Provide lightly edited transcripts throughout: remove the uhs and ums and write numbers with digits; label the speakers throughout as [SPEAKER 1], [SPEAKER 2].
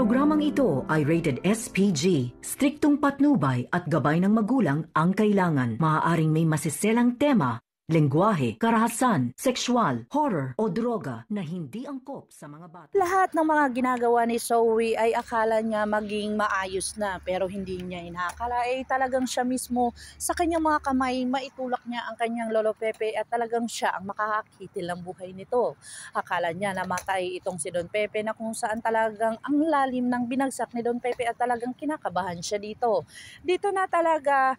[SPEAKER 1] programang ito ay rated SPG. Striktong patnubay at gabay ng magulang ang kailangan. Maaaring may masiselang tema, lengguwahe, karahasan, sexual, horror o droga na hindi angkop sa mga bata.
[SPEAKER 2] Lahat ng mga ginagawa ni Zoe ay akala niya maging maayos na, pero hindi niya inaakala ay talagang siya mismo sa kanyang mga kamay maitulak niya ang kanyang lolo Pepe at talagang siya ang makakakitil ng buhay nito. Akala niya namatay itong si Don Pepe na kung saan talagang ang lalim ng binagsak ni Don Pepe at talagang kinakabahan siya dito. Dito na talaga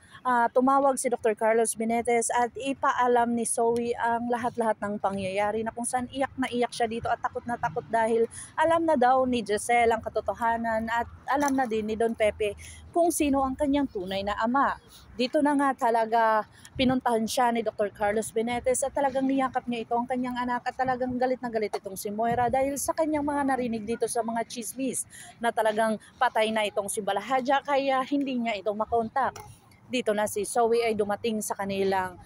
[SPEAKER 2] tumawag si Dr. Carlos Benitez at ipaalam ni Zoe ang lahat-lahat ng pangyayari na kung saan iyak na iyak siya dito at takot na takot dahil alam na daw ni Giselle ang katotohanan at alam na din ni Don Pepe kung sino ang kanyang tunay na ama. Dito na nga talaga pinuntahan siya ni Dr. Carlos Benitez at talagang niyakap niya ito ang kanyang anak at talagang galit na galit itong si Moira dahil sa kanyang mga narinig dito sa mga chismis na talagang patay na itong si Balahadja kaya hindi niya ito makontak. Dito na si Zoe ay dumating sa kanilang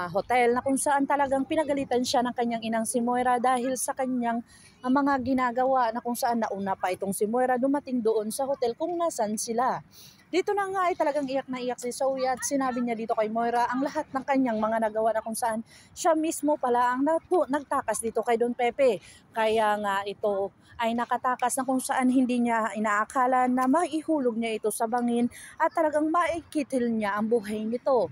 [SPEAKER 2] hotel na kung saan talagang pinagalitan siya ng kanyang inang si Moira dahil sa kanyang mga ginagawa na kung saan nauna pa itong si Moira dumating doon sa hotel kung nasan sila. Dito na nga ay talagang iyak na iyak si Zoe at sinabi niya dito kay Moira ang lahat ng kanyang mga nagawa na kung saan siya mismo pala ang nagtakas dito kay Don Pepe. Kaya nga ito ay nakatakas na kung saan hindi niya inaakala na maihulog niya ito sa bangin at talagang maikitil niya ang buhay nito.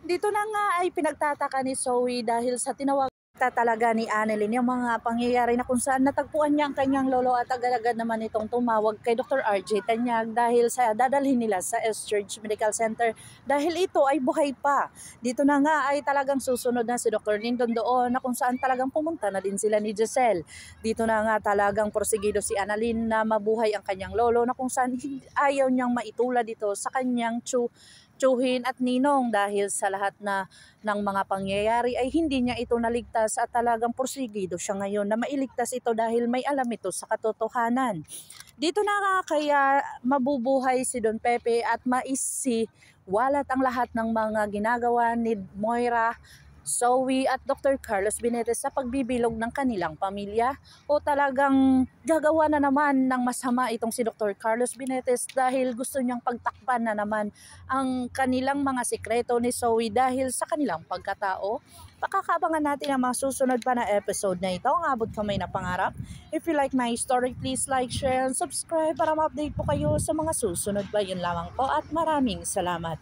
[SPEAKER 2] Dito na nga ay pinagtataka ni Zoe dahil sa tinawag talaga ni Annalyn yung mga pangyayari na kung saan natagpuan niya ang kanyang lolo at agad-agad naman itong tumawag kay Dr. RJ Tanyag dahil sa dadalhin nila sa S. Church Medical Center dahil ito ay buhay pa. Dito na nga ay talagang susunod na si Dr. Lyndon doon na kung saan talagang pumunta na din sila ni Giselle. Dito na nga talagang porsigido si Annalyn na mabuhay ang kanyang lolo na kung saan ayaw niyang maitulad dito sa kanyang tsuhin at ninong dahil sa lahat na ng mga pangyayari ay hindi niya ito naligtas at talagang porsigido siya ngayon na mailigtas ito dahil may alam ito sa katotohanan. Dito na nga kaya mabubuhay si Don Pepe at maisiwalat ang lahat ng mga ginagawa ni Moira, Zoe at Dr. Carlos Benitez sa pagbibilog ng kanilang pamilya o talagang gagawa na naman ng masama itong si Dr. Carlos Benitez dahil gusto niyang pagtakpan na naman ang kanilang mga sikreto ni Zoe dahil sa kanilang pagkatao. Pakakabangan natin ang mga susunod pa na episode na ito, ang abot kamay na pangarap. If you like my story, please like, share, and subscribe para ma-update po kayo sa mga susunod pa. Yun lamang po at maraming salamat.